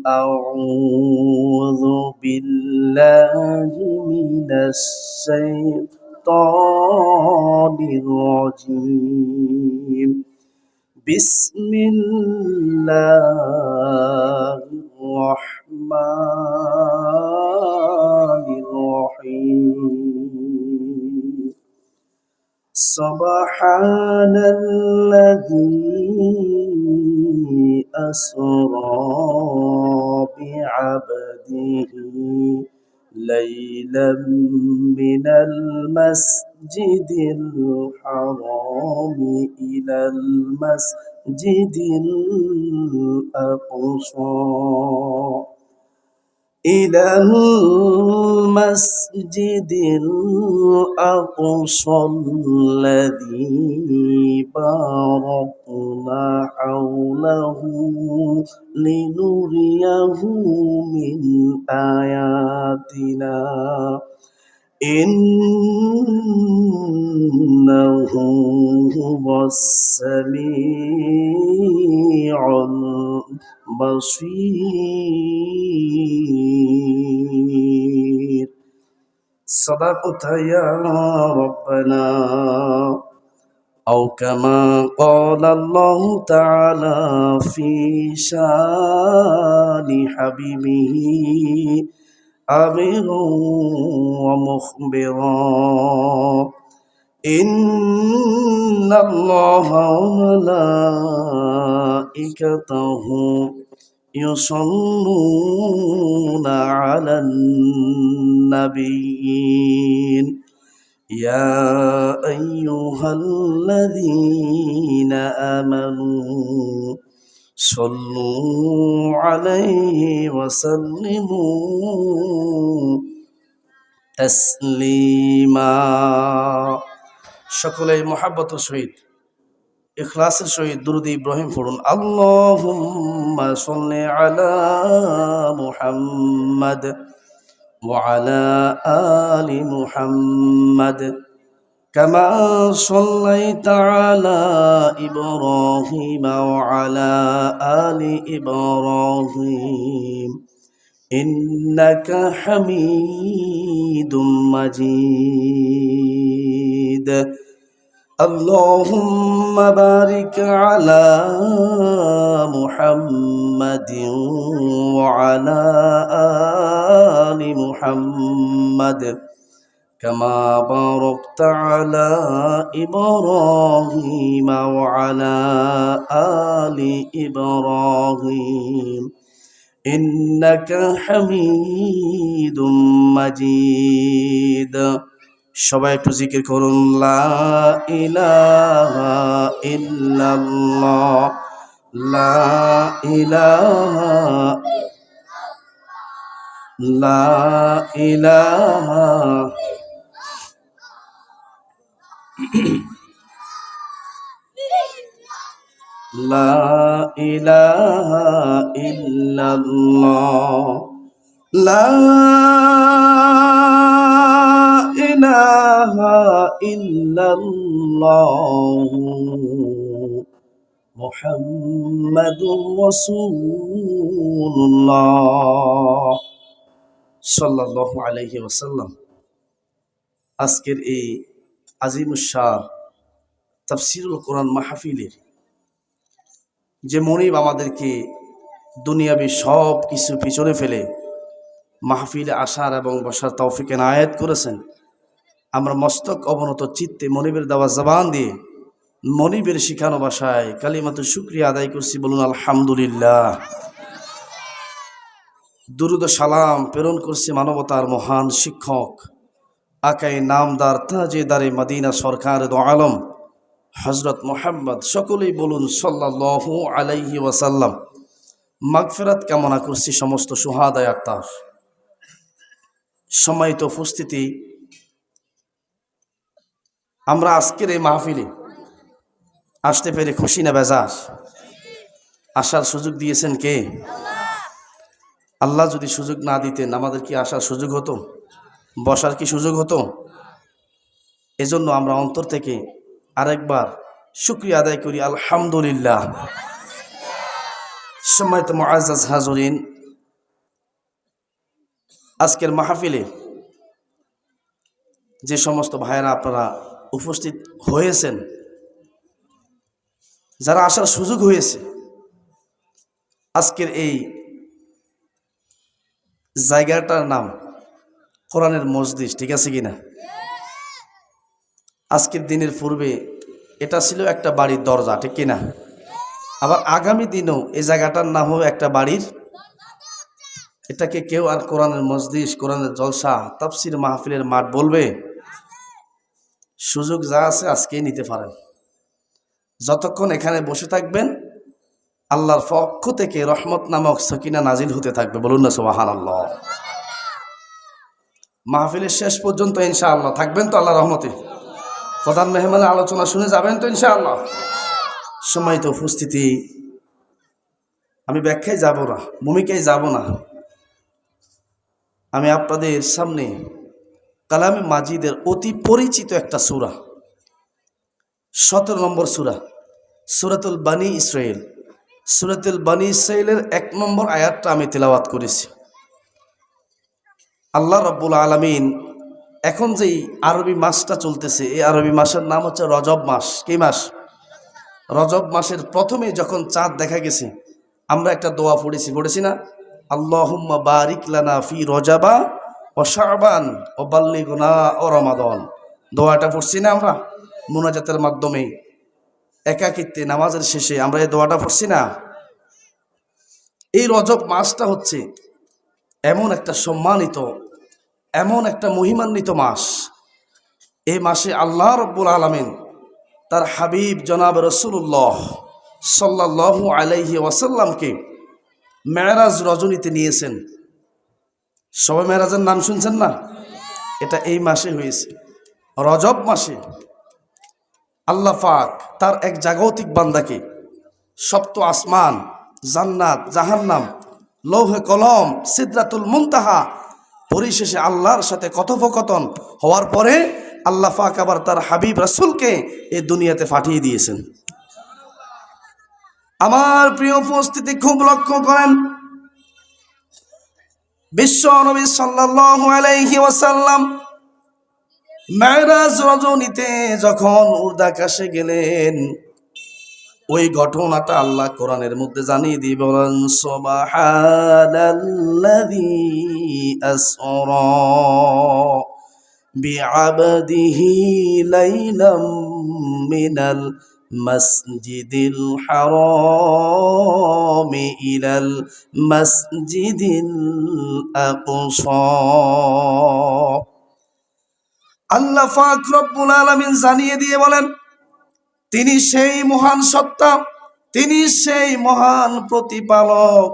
أعوذ بالله من الشيطان الرجيم بسم الله الرحمن الرحيم سبحان الذي أسرى بعبده ليلا من المسجد الحرام إلى المسجد الأقصى الذي باركنا حوله لنريه من آياتنا إنه هو السميع البصير صدقت يا ربنا أو كما قال الله تعالى في شان حبيبه أميرا ومخبرا إن الله وملائكته يصلون على النبي يا أيها الذين آمنوا صلوا عليه وسلموا تسليما সকলেই মহব্বতের সহিত ইখলাসের সহিত দুরূদ ইব্রাহিম পড়ুন আল্লাহুম্মা সাল্লি আলা মুহাম্মাদ ওয়া আলা আলি মুহাম্মাদ কামা সাল্লাইতা আলা ইব্রাহিম ওয়া আলা আলি ইব্রাহিম ইন্নাকা হামিদুম মাজিদ اللهم بارك على محمد وعلى آل محمد كما باركت على إبراهيم وعلى آل إبراهيم إنك حميد مجيد সবাই একটু জিকির করুন লা ইলাহা ইল্লাল্লাহ লা ইলাহা লা ইলাহা লা ইলাহা ইল্লাল্লাহ লা ইলাহা ইল্লাল্লাহ মুহাম্মাদুর রাসূলুল্লাহ সাল্লাল্লাহু আলাইহি ওয়াসাল্লাম। আজকের এই আজিমুশ শান তাফসীরুল কোরআন মাহফিলের যে মনিব আমাদেরকে দুনিয়াবি সব কিছু পিছনে ফেলে মাহফিলে আসার এবং বসার তৌফিক এনায়েত করেছেন, আমরা মস্তক অবনত চিত্তে মনিবের দেওয়া জবান দিয়ে মনিবের শিখানো ভাষায় কালিমাতু শুকরিয়া আদায় করছি। বলুন আলহামদুলিল্লাহ। দুরুদ ও সালাম প্রেরণ করছি মানবতার মহান শিক্ষক আকাই নামদার তাজেদারে মদিনা সরকার দো আলম হযরত মুহাম্মদ। সকলেই বলুন সাল্লাল্লাহু আলাইহি ওয়াসাল্লাম। মাগফিরাত কামনা করছি সমস্ত শুহাদায়ে আত্মার। সম্মানিত উপস্থিতি, আমরা আজকের এই মাহফিলে আসতে পেরে খুশি না বেজার? আসার সুযোগ দিয়েছেন কে? আল্লাহ যদি সুযোগ না দিতেন আমাদের কি আসার সুযোগ হতো? বসার কি সুযোগ হতো? এজন্য আমরা অন্তর থেকে আরেকবার শুকরিয়া আদায় করি আলহামদুলিল্লাহ। সম্মানিত মুআজ্জাজ হাজরিন, আজকের মাহফিলে যে সমস্ত ভাইয়েরা আপনারা উপস্থিত হয়েছেন, যারা আসার সুযোগ হয়েছে, আজকের এই জায়গাটার নাম কোরআনের মসজিদ, ঠিক আছে কিনা? আজকের দিনের পূর্বে এটা ছিল একটা বাড়ির দরজা, ঠিক কিনা? আবার আগামী দিনেও এই জায়গাটার নাম হবে একটা বাড়ির, এটাকে কেউ আর কোরআনের মসজিদ, কোরআনের জলসা, তাফসির মাহফিলের মাঠ বলবে? সুযোগ যা আছে আজকেই নিতে পারেন। যতক্ষণ এখানে বসে থাকবেন আল্লাহর পক্ষ থেকে রহমত নামক সকিনা নাজিল হতে থাকবে, বলুন না সুবহানাল্লাহ। মাহফিলের শেষ পর্যন্ত ইনশাআল্লাহ থাকবেন তো আল্লাহর রহমতে? প্রধান মেহমানের আলোচনা শুনে যাবেন তো ইনশাআল্লাহ? সম্মানিত উপস্থিতি, আমি ব্যাখ্যায় যাব না, ভূমিকায় যাব না। আমি আপনাদের সামনে কালামে মাজিদের অতি পরিচিত একটা সূরা, 17 নম্বর সূরা, সূরাতুল বানী ইসরাইল, সূরাতুল বানী ইসরাইলের 1 নম্বর আয়াতটা আমি তেলাওয়াত করেছি। আল্লাহ রাব্বুল আলামিন এখন যেই আরবি মাসটা চলতেছে, এই আরবি মাসের নাম হচ্ছে রজব মাস। কি মাস? রজব মাসের প্রথমে যখন চাঁদ দেখা গেছে, আমরা একটা দোয়া পড়েছি না? আল্লাহুম্মা বারিক লানা ফি রজাবা ও শাবান ও বাল্লিগনা ও রমাদান। দোয়াটা পড়ছি না আমরা মুনাজাতের মাধ্যমে? একাকিত্বে নামাজের শেষে আমরা এই দোয়াটা পড়ছি না? এই রজব মাসটা হচ্ছে এমন একটা সম্মানিত, এমন একটা মহিমান্বিত মাস। এই মাসে আল্লাহ রাব্বুল আলামিন তার হাবিব জনাব রাসূলুল্লাহ সাল্লাল্লাহু আলাইহি ওয়াসাল্লামকে মেরাজ রজনীতে নিয়েছেন। সবাই মেরাজের নাম শুনছেন না? এটা এই মাসে হয়েছে, রজব মাসে। আল্লাহ পাক তার এক জাগতিক বান্দাকে সপ্ত আসমান, জান্নাত, জাহান্নাম, লৌহে কলম, সিদরাতুল মুনতাহা, পরিশেষে আল্লাহর সাথে কথোপকথন হওয়ার পরে আল্লাহ পাক আবার তার হাবিব রাসূলকে এই দুনিয়াতে পাঠিয়ে দিয়েছেন। আমার প্রিয় উপস্থিতি, খুব লক্ষ্য করেন, বিশ্ব নবী সাল্লাল্লাহু আলাইহি ওয়াসাল্লাম মেরাজ রজনীতে যখন উর্দাকাশে গেলেন, ওই ঘটনাটা আল্লাহ কোরআনের মধ্যে জানিয়ে দিয়ে বলেন, সুবহানাল্লাযী আসরা বিআবদিহি লাইলাম মিনাল মাসজিদিল হারামি ইলাল মাসজিদিল আকসা। আল্লাহ পাক রব্বুল আলামিন জানিয়ে দিয়ে বলেন, তিনি সেই মহান সত্তা, তিনি সেই মহান প্রতিপালক,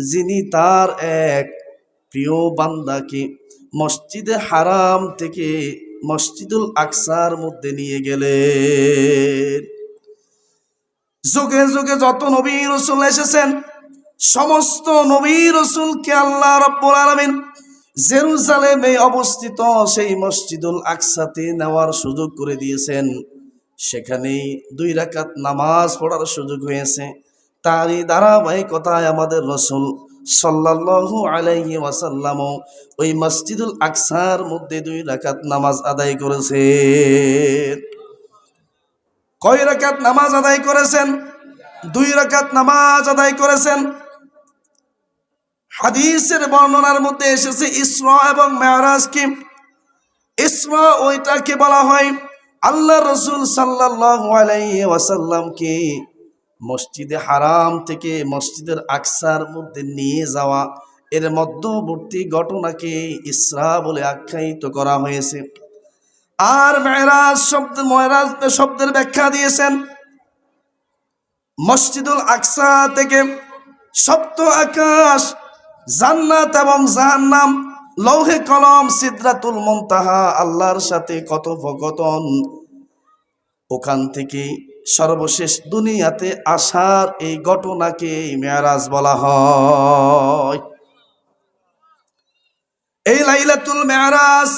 যিনি তার এক প্রিয় বান্দাকে মসজিদে হারাম থেকে মসজিদুল আকসার মধ্যে নিয়ে গেলেন। যুগে যুগে যত নবী রাসূল এসেছেন, সমস্ত নবী রাসূলকে আল্লাহ রাব্বুল আলামিন জেরুজালেমে অবস্থিত সেই মসজিদুল আকসাতে নেওয়ার সুযোগ করে দিয়েছেন। সেখানেই 2 রাকাত নামাজ পড়ার সুযোগ হয়েছে। তারই ধারাবাহিকতায় আমাদের রাসূল সাল্লাল্লাহু আলাইহি ওয়াসাল্লাম ওই মসজিদুল আকসার মধ্যে 2 রাকাত নামাজ আদায় করেছেন। কয় রাকাত নামাজ আদায় করেছেন? 2 রাকাত নামাজ আদায় করেছেন। হাদিসের বর্ণনার মধ্যে এসেছে ইসরা এবং মেরাজ কি? ইসরা ওইটাকে বলা হয় আল্লাহ রাসূল সাল্লাল্লাহু আলাইহি ওয়াসাল্লামকে মসজিদে হারাম থেকে মসজিদের আকসার মধ্যে নিয়ে যাওয়া, এর মধ্যবর্তী ঘটনাকে ইসরা বলে আখ্যায়িত করা হয়েছে। আর মেরাজ শব্দের ব্যাখ্যা দিয়েছেন, মসজিদুল আকসা থেকে সপ্ত আকাশ, জান্নাত এবং জাহান্নাম, লৌহে কলম, সিদরাতুল মুনতাহা, আল্লাহর সাথে কথোপকথন, ওখান থেকে সর্বশেষ দুনিয়াতে আসার এই ঘটনাকে মেরাজ বলা হয়। এই লাইলাতুল মেরাজ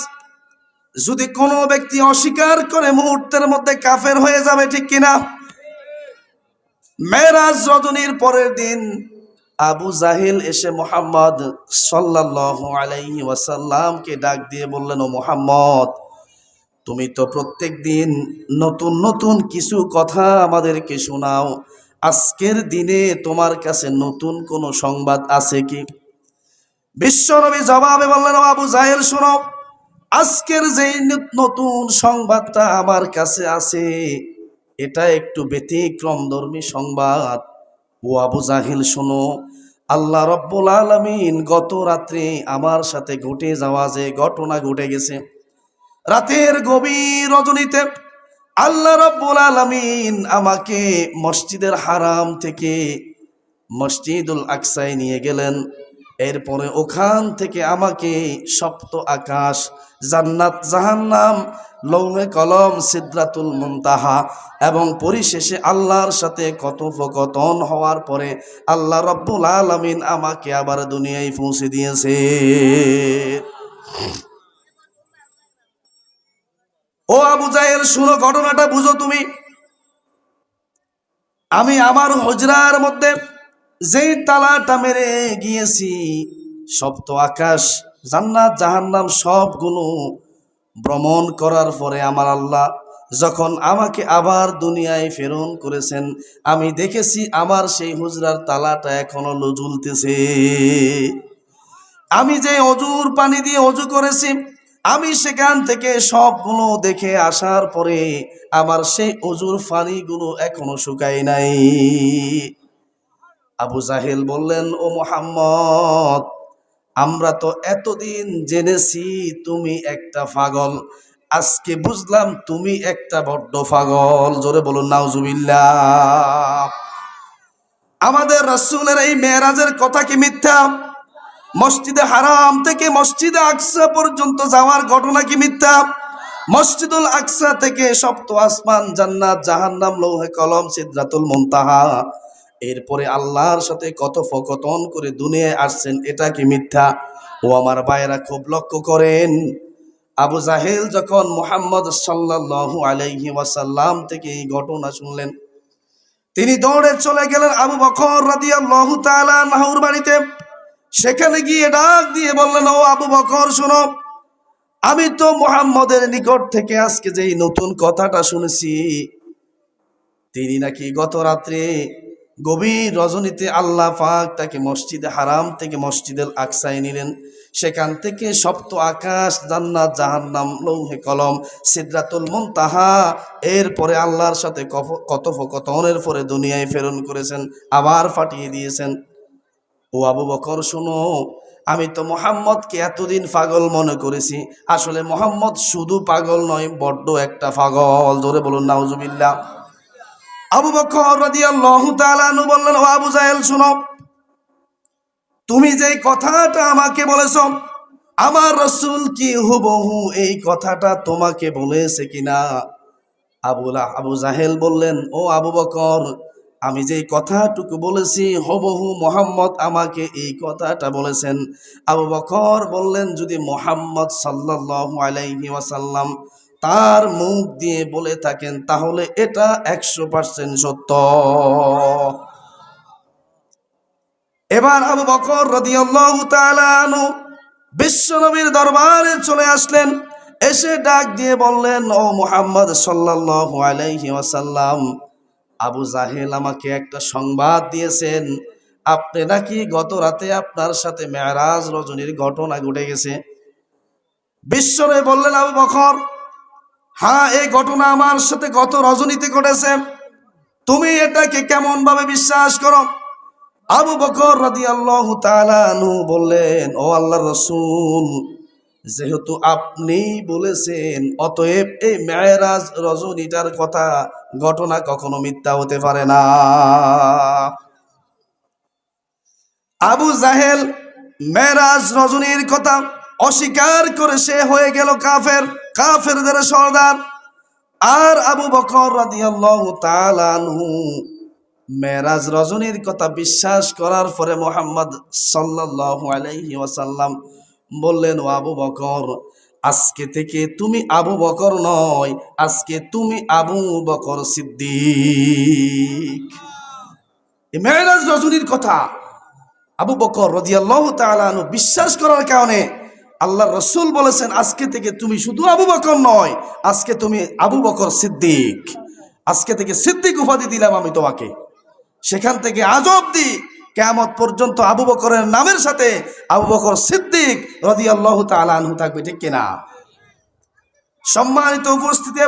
যদি কোনো ব্যক্তি অস্বীকার করে, মুহূর্তের মধ্যে কাফের হয়ে যাবে, ঠিক কিনা? মেরাজ রজনীর পরের দিন আবু জাহেল এসে মুহাম্মদ সাল্লাল্লাহু আলাইহি ওয়াসাল্লামকে ডাক দিয়ে বললেন, ও মুহাম্মদ, তুমি তো প্রত্যেক দিন নতুন নতুন কিছু কথা আমাদেরকে শোনাও, আজকের দিনে তোমার কাছে নতুন কোনো সংবাদ আছে কি? বিশ্বনবী জবাবে বললেন, ও আবু জাহেল, শোনো, আজকের যেই নতুন সংবাদটা আমার কাছে আছে এটা একটু ব্যতিক্রমধর্মী সংবাদ। ও আবু জাহেল, শোনো, আল্লাহ রব্বুল আলামিন গত রাত্রে আমার সাথে ঘটে যাওয়া যে ঘটনা ঘটে গেছে, রাতের গভীর রজনীতে আল্লাহ রব্বুল আলামিন আমাকে মসজিদের হারাম থেকে মসজিদুল আকসায় নিয়ে গেলেন। এরপরে ওখান থেকে আমাকে সপ্ত আকাশ, জান্নাত, জাহান্নাম, লৌহে কলম, সিদরাতুল মুনতাহা এবং পরিশেষে আল্লাহর সাথে কথোপকথন হওয়ার পরে আল্লাহ রব্বুল আলামিন আমাকে আবার দুনিয়ায় পৌঁছে দিয়েছে। ও আবু জাহেল, শুনো, ঘটনাটা বুঝো তুমি। আমি আমার হুজরার মধ্যে যেই তালাটা মেরে গিয়েছি, সপ্ত আকাশ, জান্নাত, জাহান্নাম সবগুলো ভ্রমণ করার পরে আমার আল্লাহ যখন আমাকে আবার দুনিয়ায় প্রেরণ করেছেন, আমি দেখেছি আমার সেই হুজরার তালাটা এখনো ঝুলতেছে। আমি যে অজুর পানি দিয়ে অজু করেছি, আমি সেখান থেকে সবগুলো দেখে আসার পরে আমার সেই অজুর পানিগুলো এখনো শুকায় নাই। আবু জাহেল বললেন, ও মুহাম্মদ, আমরা তো এতদিন জেনেছি তুমি একটা পাগল, আজকে বুঝলাম তুমি একটা বড্ড পাগল। জোরে বলুন নাউজুবিল্লাহ। আমাদের রাসূলের এই মেরাজের কথা কি মিথ্যা? মসজিদে হারাম থেকে মসজিদে আকসা পর্যন্ত যাওয়ার ঘটনা কি মিথ্যা? মসজিদুল আকসা থেকে সপ্ত আসমান, জান্নাত, জাহান্নাম, লৌহে কলম, সিদরাতুল মুনতাহা, এরপরে আল্লাহর সাথে কথোপকথন করে দুনিয়ায় আসছেন, এটা কি মিথ্যা? ও আমার ভাইরা, খুব লক্ষ্য করেন, আবু জাহেল যখন মুহাম্মদ সাল্লাল্লাহু আলাইহি ওয়াসাল্লাম থেকে এই ঘটনা শুনলেন, তিনি দৌড়ে চলে গেলেন আবু বকর রাদিয়াল্লাহু তাআলা আনহুর বাড়িতে। সেখানে গিয়ে ডাক দিয়ে বললেন, ও আবু বকর, শোনো, আমি তো মুহাম্মদের নিকট থেকে আজকে যেই নতুন কথাটা শুনেছি, তিনি নাকি গত রাত্রে গভীর রজনীতে আল্লাহ পাক তাকে মসজিদে হারাম থেকে মসজিদুল আকসায় নিলেন। সেখান থেকে সপ্ত আকাশ, জান্নাত, জাহান্নাম, লৌহে কলম, সিদরাতুল মুনতাহা, এরপরে আল্লাহর সাথে কথোপকথনের পরে দুনিয়ায় প্রেরণ করেছেন, আবার পাঠিয়ে দিয়েছেন। ও আবু বকর, শোনো, আমি তো মুহাম্মদকে এতদিন পাগল মনে করেছি, আসলে মুহাম্মদ শুধু পাগল নয়, বড্ড একটা পাগল। জোরে বলুন নাউজুবিল্লাহ। আবু বকর রাদিয়াল্লাহু তাআলা আনহু বললেন, ও আবু জাহেল, শোনো, তুমি যে কথাটা আমাকে বলেছ, আমার রাসূল কি হুবহু এই কথাটা তোমাকে বলেছে কিনা? আবু জাহেল বললেন, ও আবু বকর, আমি যেই কথাটুকু বলেছি হুবহু মুহাম্মদ আমাকে এই কথাটা বলেছেন। আবু বকর বললেন, যদি মুহাম্মদ সাল্লাল্লাহু আলাইহি ওয়াসাল্লাম তার মুখ দিয়ে বলে থাকেন তাহলে এটা 100% সত্য। এবার আবু বকর রাদিয়াল্লাহু তাআলা আনহু বিশ্বনবীর দরবারে চলে আসলেন। এসে ডাক দিয়ে বললেন, ও মুহাম্মদ সাল্লাল্লাহু আলাইহি ওয়াসাল্লাম, আবু জাহেল আমাকে একটা সংবাদ দিয়েছেন, আপনি নাকি গত রাতে আপনার সাথে মেরাজ রজনীর ঘটনা ঘটে গেছে। বিশ্বনবী বললেন, আবু বকর, হ্যাঁ, এই ঘটনা আমার সাথে গত রজনীতে ঘটেছে। তুমি এটাকে কেমন ভাবে বিশ্বাস করো? আবু বকর রাদিয়াল্লাহু তাআলা আনহু বললেন, ও আল্লাহর রাসূল, যেহেতু আপনি বলেছেন, অতএব এই মেরাজ রজনীটার কথা ঘটনা কখনো মিথ্যা হতে পারে না। আবু জাহেল মেরাজ রজনীর কথা অস্বীকার করে সে হয়ে গেল কাফের, কাফেরদের সর্দার। আর আবু বকর রাদিয়াল্লাহু তাআলা আনহু মেরাজ রজনীর কথা বিশ্বাস করার পরে মুহাম্মদ সাল্লাল্লাহু আলাইহি ওয়াসাল্লাম বললেন, ও আবু বকর, আজকে থেকে তুমি আবু বকর নয়, আজকে তুমি আবু বকর সিদ্দিক। এই মেরাজ রজনীর কথা আবু বকর রাদিয়াল্লাহু তাআলা আনহু বিশ্বাস করার কারণে আল্লাহ রসুল বলেছেন, আজকে থেকে তুমি শুধু আবু বকর নয়, আজকে তুমি আবু বকর সিদ্দিক। আজকে থেকে সিদ্দিক উপাধি দিলাম আমি তোমাকে। সেখান থেকে আজ অবধি কিয়ামত পর্যন্ত আবু বকরের নামের সাথে আবু বকর সিদ্দিক রাদিয়াল্লাহু তাআলা আনহু থাকবে, ঠিক কিনা? সম্মানিত উপস্থিতি।